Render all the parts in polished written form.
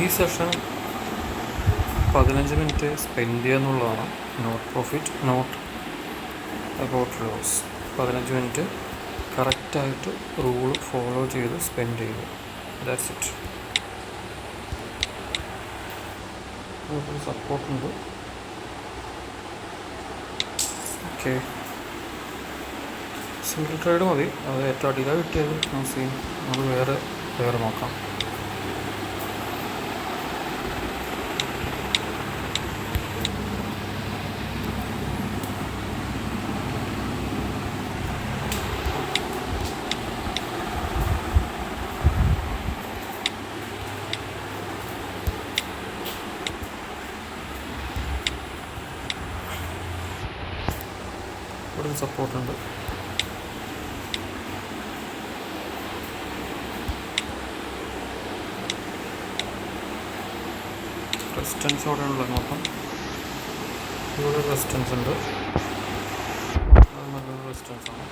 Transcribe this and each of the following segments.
ഈ session 15 minute spend ചെയ്യുക എന്നുള്ളതാണ്. Not profit, not about loss. 15 minute കറക്റ്റായിട്ട് റൂൾ ഫോളോ ചെയ്ത് സ്പെൻഡ് ചെയ്യുക. That's it. സപ്പോർട്ടുണ്ട്. ഓക്കെ, സിംഗിൾ ട്രേഡ് മതി. അത് ഏറ്റവും അടിയിലാണ് കിട്ടിയത്. നമ്മൾ വേറെ നോക്കാം. ഇവിടെ സപ്പോർട്ടുണ്ട്. റെസിസ്റ്റൻസ് അവിടെ ഉള്ളത് നോക്കാം. ഇവിടെ റെസിസ്റ്റൻസ് ഉണ്ട്. നല്ലൊരു റെസിസ്റ്റൻസ് ആണ്.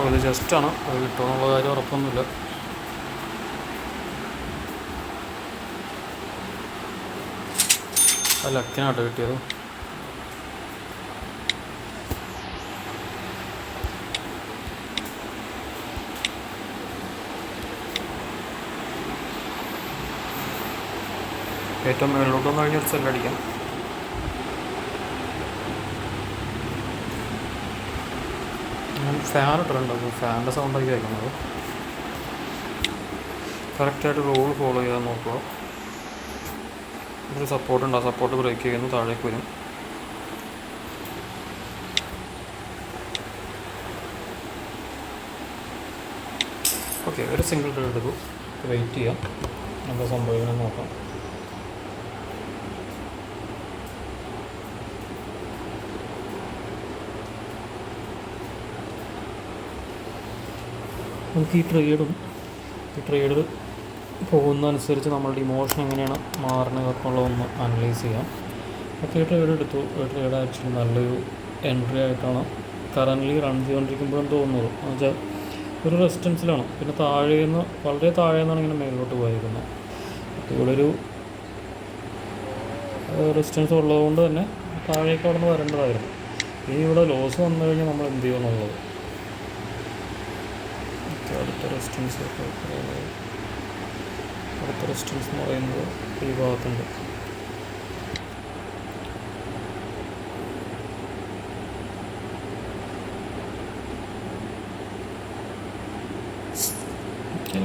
അത് ജസ്റ്റാണ്. അത് കിട്ടുമെന്നുള്ള കാര്യം ഉറപ്പൊന്നുമില്ല. ലക്കിനാട്ടോ കിട്ടിയത്. ഏറ്റവും മേളിലോട്ടൊന്ന് കഴിഞ്ഞൊരു സെല്ലടിക്കാം. ഞാൻ ഫാൻ ഇട്ടിട്ടുണ്ട്. അപ്പോൾ ഫാനിൻ്റെ സൗണ്ടാക്കി കേൾക്കുന്നത്. കറക്റ്റായിട്ട് റൂൾ ഫോളോ ചെയ്യാൻ നോക്കുക. ഒരു സപ്പോർട്ടുണ്ട്. ആ സപ്പോർട്ട് ബ്രേക്ക് ചെയ്യുന്നു, താഴേക്ക് വരും. ഓക്കെ, ഒരു സിംഗിൾ ട്രേഡ് എടുക്കൂ. വെയിറ്റ് ചെയ്യാം, എന്താ സംഭവിക്കണം നോക്കാം. നമുക്ക് ഈ ട്രേഡ് പോകുന്നതനുസരിച്ച് നമ്മളുടെ ഇമോഷൻ എങ്ങനെയാണ് മാറുന്നതൊക്കെ ഉള്ളതൊന്ന് അനലൈസ് ചെയ്യാം. അപ്പോൾ ഈ ട്രേഡ് എടുത്തു. ഈ ട്രേഡ് ആക്ച്വലി നല്ലൊരു എൻട്രി ആയിട്ടാണ് കറൻ്റ്ലി റൺ ചെയ്തുകൊണ്ടിരിക്കുമ്പോഴും തോന്നുന്നത്. എന്ന് വെച്ചാൽ ഒരു റെസിസ്റ്റൻസിലാണ്. പിന്നെ വളരെ താഴേന്നാണ് ഇങ്ങനെ മേലോട്ട് പോയിരിക്കുന്നത്. അപ്പോൾ ഇവിടെ ഒരു റെസിസ്റ്റൻസ് ഉള്ളതുകൊണ്ട് തന്നെ താഴേക്ക് അവിടെ നിന്ന് വരേണ്ടതായിരുന്നു. ഇനി ഇവിടെ ലോസ് വന്നു കഴിഞ്ഞാൽ നമ്മൾ എന്ത് ചെയ്യുമെന്നുള്ളത്. അടുത്ത റെസിസ്റ്റൻസ് എന്ന് പറയുന്നത് ഈ ഭാഗത്തുണ്ട്.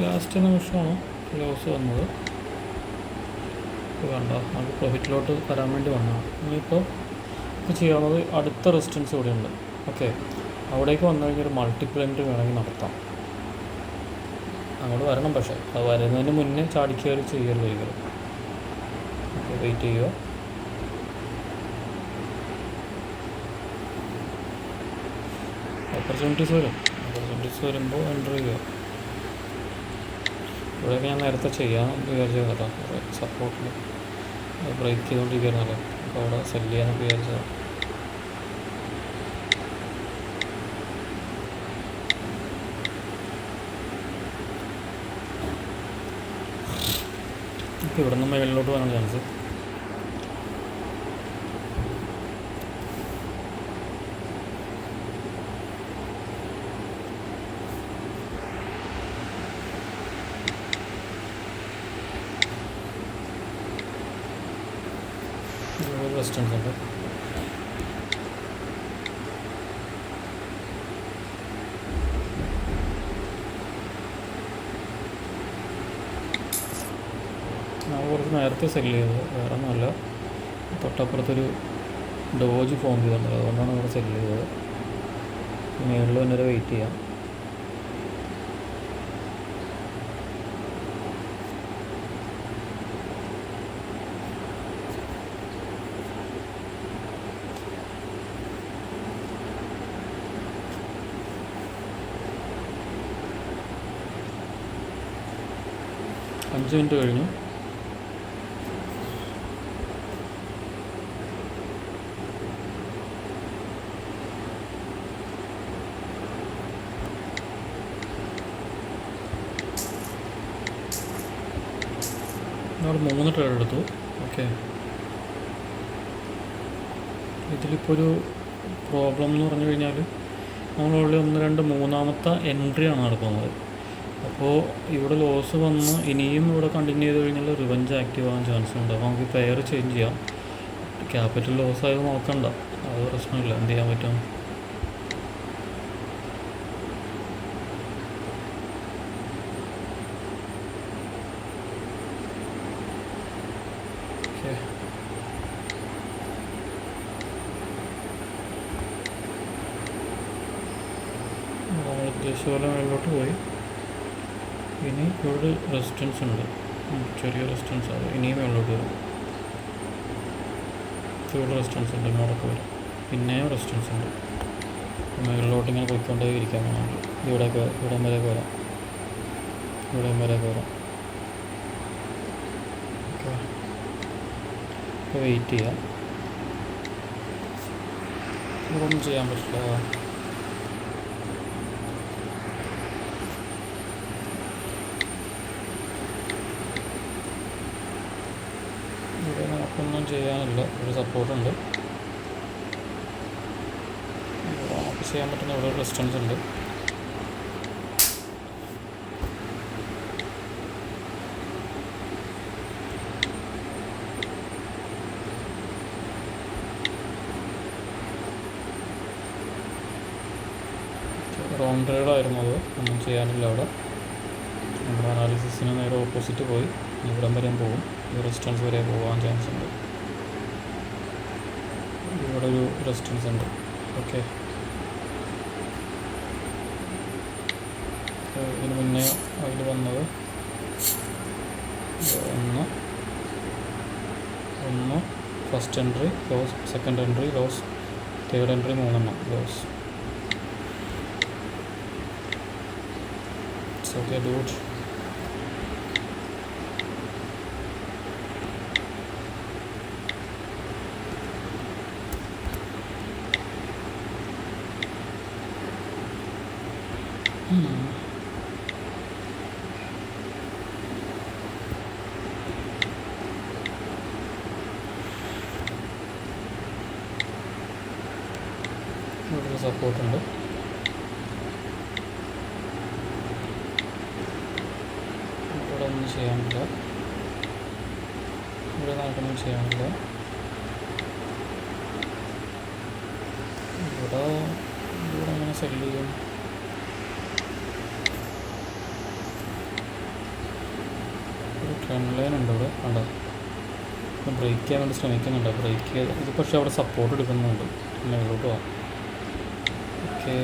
ലാസ്റ്റ് നിമിഷമാണ് ലോസ് വന്നത്. വേണ്ട, നമുക്ക് പ്രോഫിറ്റിലോട്ട് വരാൻ വേണ്ടി വന്നതാണ്. ഇനിയിപ്പോൾ ഇത് ചെയ്യാവുന്നത് അടുത്ത റെസിസ്റ്റൻസ് ഇവിടെയുണ്ട്. ഓക്കെ, അവിടേക്ക് വന്നു കഴിഞ്ഞാൽ ഒരു മൾട്ടിപ്പിൾ എൻട്രി വേണമെങ്കിൽ നടത്താം. അങ്ങോട്ട് വരണം, പക്ഷേ അത് വരുന്നതിന് മുന്നേ ചാടിക്കയറി ചെയ്യരുത് ഒരിക്കലും. ഓക്കെ, വെയിറ്റ് ചെയ്യുക. ഓപ്പർച്യൂണിറ്റീസ് വരുമ്പോൾ എൻ്റർ ചെയ്യുക. ഇവിടെയൊക്കെ ഞാൻ നേരത്തെ ചെയ്യാമെന്ന് വിചാരിച്ചത് കേട്ടോ. സപ്പോർട്ടിൽ ബ്രേക്ക് ചെയ്തുകൊണ്ടിരിക്കുകയായിരുന്നല്ലോ. അപ്പോൾ അവിടെ സെല്ല് ചെയ്യാനൊക്കെ വിചാരിച്ചതാണ്. ഇവിടെ നിന്ന് മേളിലോട്ട് പോകാനാണ് ചാൻസ്. റെസിസ്റ്റൻസ് ഉണ്ട്. ഞാൻ കുറച്ച് നേരത്തെ സെല്ല് ചെയ്തത്, വേറെ ഒന്നുമല്ല. തൊട്ടപ്പുറത്തൊരു ഡോജ് ഫോം ചെയ്തിട്ടുണ്ട്, അതുകൊണ്ടാണ് ഇവിടെ സെല്ല് ചെയ്തത്. മേളിൽ വന്നവരെ വെയിറ്റ് ചെയ്യാം. അഞ്ച് മിനിറ്റ് കഴിഞ്ഞു. നമ്മൾ 3 ട്രേഡ് എടുത്തു. ഓക്കെ, ഇതിലിപ്പോൾ ഒരു പ്രോബ്ലം എന്ന് പറഞ്ഞു കഴിഞ്ഞാൽ നമ്മൾ ഓൾറെഡി 1, 2, മൂന്നാമത്തെ എൻട്രിയാണ് നടക്കുന്നത്. അപ്പോൾ ഇവിടെ ലോസ് വന്ന് ഇനിയും ഇവിടെ കണ്ടിന്യൂ ചെയ്ത് കഴിഞ്ഞാൽ റിവഞ്ച് ആക്റ്റീവ് ആകാൻ ചാൻസ് ഉണ്ട്. അപ്പോൾ നമുക്ക് പെയർ ചേഞ്ച് ചെയ്യാം. ക്യാപിറ്റൽ ലോസ് ആയത് നോക്കണ്ട, അത് പ്രശ്നമില്ല. എന്ത് ചെയ്യാൻ പറ്റും? ഓക്കെ, നമ്മൾ ഉദ്ദേശിച്ച പോലെ മേളിലോട്ട് പോയി. ഇനി ഇവിടെ റെസിസ്റ്റൻസ് ഉണ്ട്, ചെറിയ റെസിസ്റ്റൻസ്. അത് ഇനിയും മേളിലോട്ട് വരും. ഇവിടെ റെസിസ്റ്റൻസ് ഉണ്ട്, ഇങ്ങോട്ടൊക്കെ വരും. പിന്നെയും റെസിസ്റ്റൻസ് ഉണ്ട്. മേളിലോട്ട് ഇങ്ങനെ പോയിക്കൊണ്ടേ ഇരിക്കാൻ വേണമെങ്കിൽ ഇവിടെയൊക്കെ ഇവിടം വരെയൊക്കെ വരാം, ഇവിടം വരെയൊക്കെ വരാം. ഓക്കെ, ഇപ്പോൾ വെയിറ്റ് ചെയ്യാം. ഇതൊന്നും ചെയ്യാൻ പറ്റില്ല. ഇവിടെ നമുക്കൊന്നും ചെയ്യാനില്ല. ഒരു സപ്പോർട്ടുണ്ട്. നമുക്ക് ചെയ്യാൻ പറ്റുന്ന ഇവിടെ റെസിസ്റ്റൻസ് ഉണ്ട്. റോങ് ട്രേഡായിരുന്നു അത്, ഒന്നും ചെയ്യാനില്ല. അവിടെ നമ്മുടെ അനാലിസിസിന് നേരെ ഓപ്പോസിറ്റ് പോയി. ഇവിടം വരെയും പോകും, ഈ റെസിസ്റ്റൻസ് വരെ പോകാൻ ചാൻസ് ഉണ്ട്. ഇവിടെ ഒരു റെസിസ്റ്റൻസ് ഉണ്ട്. ഓക്കെ, ഇതിന് മുന്നേ അതിൽ വന്നത് ഒന്ന് first entry loss, second entry loss, third entry 3 loss. It's okay dude. ഇവിടെ സപ്പോർട്ടുണ്ട്. ഇവിടെ ഒന്നും ചെയ്യാനില്ല. ഇവിടെ നമുക്കൊന്നും ചെയ്യാനില്ല. ഇവിടെ എങ്ങനെ സെല്ല് ചെയ്യും? ഒരു ട്രെൻഡ് ലൈൻ ഉണ്ട് ഇവിടെ, കണ്ടോ? ബ്രേക്ക് ചെയ്യാൻ വേണ്ടി ശ്രമിക്കുന്നുണ്ട്. ബ്രേക്ക് ചെയ്ത് ഇത് പക്ഷേ അവിടെ സപ്പോർട്ട് എടുക്കുന്നുണ്ട്. മേലോട്ട് പോവാം. ഓക്കെ,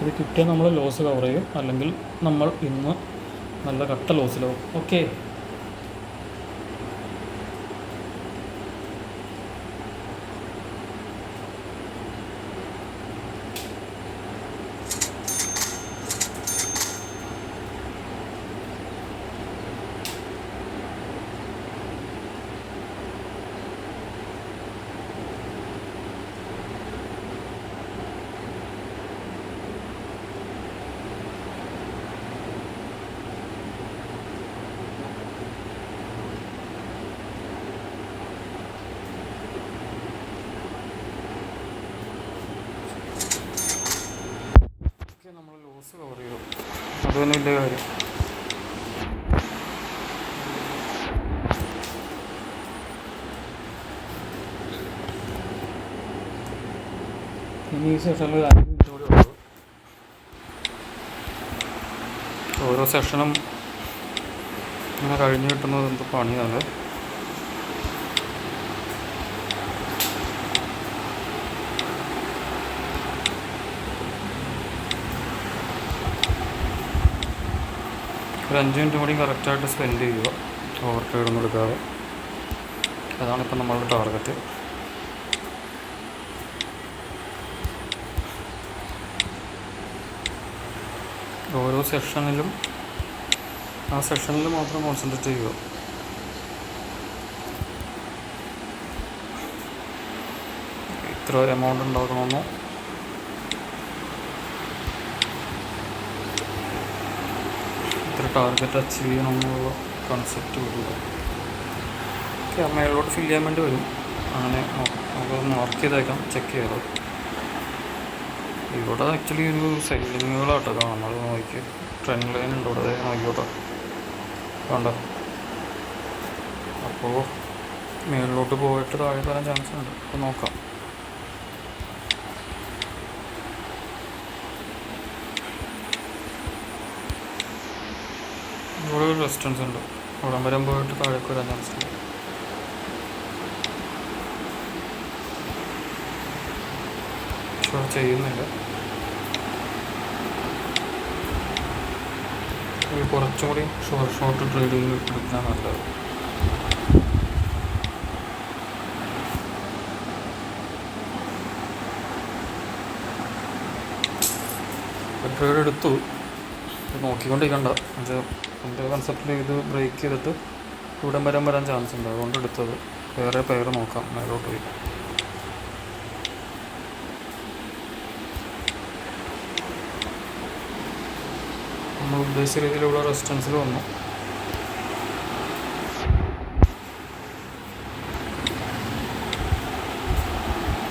ഇത് കിട്ടിയാൽ നമ്മൾ ലോസ് കവർ ചെയ്യും, അല്ലെങ്കിൽ നമ്മൾ ഇന്ന് നല്ല കട്ട ലോസിലാവും. ഓക്കെ, നമ്മൾ ലോസ് കവർ ചെയ്തു. അത് തന്നെ വലിയ കാര്യം. ഇനി ഈ സെഷനിൽ 5 മിനിറ്റ് കൂടി ഉള്ളൂ. ഓരോ സെഷനും ഇങ്ങനെ കഴിഞ്ഞ് കിട്ടുന്നത് എന്ത് പണിയാണ്. ഒരു 5 മിനിറ്റ് കൂടി കറക്റ്റായിട്ട് സ്പെൻഡ് ചെയ്യുക, ഓവർ ട്രേഡൊന്നും എടുക്കാതെ. അതാണിപ്പോൾ നമ്മളുടെ ടാർഗറ്റ്. ഓരോ സെഷനിലും ആ സെഷനിൽ മാത്രം കോൺസെൻട്രേറ്റ് ചെയ്യുക. ഇത്ര എമൗണ്ട് ഉണ്ടാക്കണമെന്നോ ഇത്ര ടാർഗറ്റ് അച്ചീവ് ചെയ്യണമെന്നുള്ള കൺസെപ്റ്റ് വരിക. മേളിലോട്ട് ഫില്ല് ചെയ്യാൻ വേണ്ടി വരും. അങ്ങനെ നമുക്ക് മാർക്ക് ചെയ്തേക്കാം, ചെക്ക് ചെയ്തോ. ഇവിടെ ആക്ച്വലി ഒരു സെല്ലിങ്ങുകളാട്ടോ കാണുന്നത്. നോക്കി ട്രെൻഡ് ലൈൻ ഉണ്ട് ഇവിടെ, നോക്കിയോട്ടോ, കണ്ടോ. അപ്പോൾ മേളിലോട്ട് പോയിട്ട് താഴെ തരാൻ ചാൻസ് ഉണ്ട്. അപ്പോൾ നോക്കാം. ഇവിടെ ഒരു റെസിസ്റ്റൻസ് ഉണ്ട്, അവിടം വരെ പോയിട്ട് താഴേക്ക് വരാൻ ചാൻസ് ഉണ്ട്. ഷോ ചെയ്യുന്നില്ല. കുറച്ചും കൂടി ഷോർട്ട് ട്രേഡിങ് എടുക്കാൻ നല്ലത്. ട്രേഡ് എടുത്തു, നോക്കിക്കൊണ്ടിരിക്കണ്ട. എൻ്റെ കൺസെപ്റ്റിൽ ഇത് ബ്രേക്ക് ചെയ്തിട്ട് ഇവിടം വരാൻ ചാൻസ് ഉണ്ട്, അതുകൊണ്ട് എടുത്തത്. വേറെ പെയർ നോക്കാം മേലോട്ട് പോയി. നമ്മൾ ഉദ്ദേശിച്ച രീതിയിലുള്ള റെസിസ്റ്റൻസിൽ വന്നു.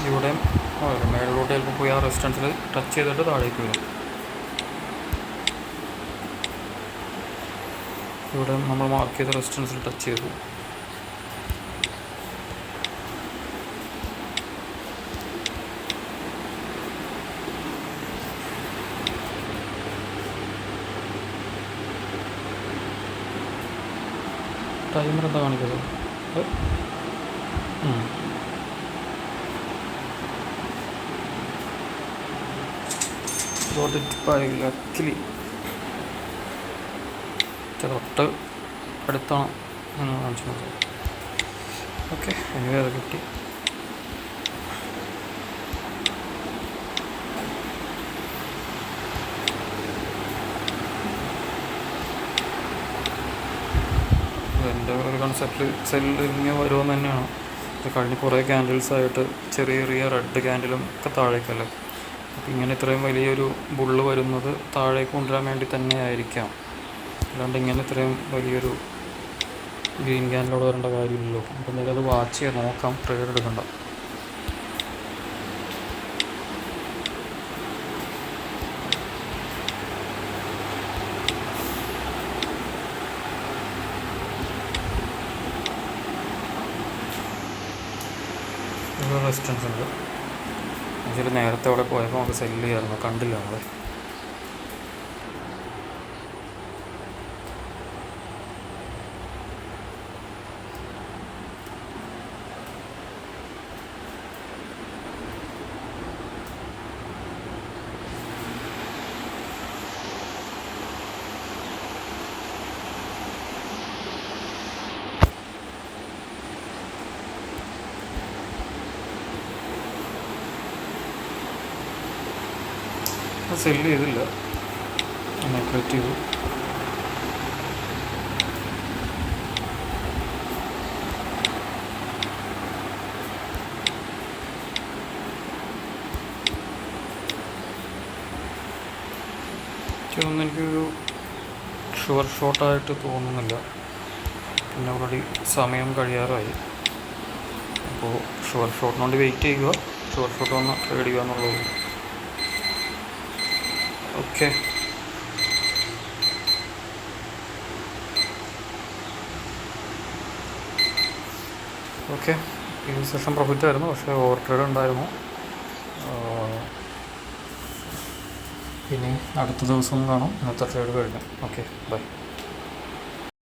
ഇവിടെയും മേളിലോട്ട് ചിലപ്പോൾ പോയി ആ റെസിസ്റ്റൻസിൽ ടച്ച് ചെയ്തിട്ട് താഴേക്ക് വരും. ഇവിടെ നമ്മൾ മാർക്ക് ചെയ്ത റെസിസ്റ്റൻസിൽ ടച്ച് ചെയ്തു. ടൈമർ എന്താ കാണിക്കുന്നത്? ലക്കിലി തൊട്ട് അടുത്താണ് കാണിച്ചു നോക്കാം. ഓക്കെ, എനിക്ക് അത് കിട്ടി. എൻ്റെ ഒരു കൺസെപ്റ്റ് സെല്ലിങ് വരുമെന്ന് തന്നെയാണ്. കഴിഞ്ഞ കുറേ ക്യാൻഡിൽസായിട്ട് ചെറിയ ചെറിയ റെഡ് ക്യാൻഡിലും ഒക്കെ താഴേക്കല്ലേ. അപ്പോൾ ഇങ്ങനെ ഇത്രയും വലിയൊരു ബുള്ള് വരുന്നത് താഴേക്ക് കൊണ്ടുവരാൻ വേണ്ടി തന്നെ ആയിരിക്കാം. അല്ലാണ്ട് ഇങ്ങനെ ഇത്രയും വലിയൊരു ഗ്രീൻ ക്യാൻഡിലോട് വരേണ്ട കാര്യമില്ലല്ലോ. അപ്പോൾ എന്തായാലും അത് വാച്ച് ചെയ്യാൻ നോക്കാം, ട്രേഡ് എടുക്കണ്ട. റെസിസ്റ്റൻസ് ഉണ്ട്. അതിൽ നേരത്തെ അവിടെ പോയപ്പോൾ നമുക്ക് സെല്ല് ചെയ്യാമായിരുന്നു, കണ്ടില്ല നമ്മൾ. സെല്ല് ചെയ്തില്ല, നെഗ്ലക്റ്റ് ചെയ്തു. ഇതൊന്നും എനിക്കൊരു ഷുവർ ഷോട്ടായിട്ട് തോന്നുന്നില്ല. പിന്നെ ഓൾറെഡി സമയം കഴിയാറായി. അപ്പോൾ ഷുവർ ഷോട്ടിന് വേണ്ടി വെയിറ്റ് ചെയ്യുക, ഷുവർ ഷോട്ട് വന്ന് ട്രേഡ് ചെയ്യുക എന്നുള്ളത്. ഓക്കെ, ഈ സെഷൻ പ്രോഫിറ്റ് ആയിരുന്നു, പക്ഷേ ഓവർ ട്രേഡ് ഉണ്ടായിരുന്നു. ഇനി അടുത്ത ദിവസം കാണാം. ഇന്നത്തെ ട്രേഡ് കഴിഞ്ഞു. Okay, by.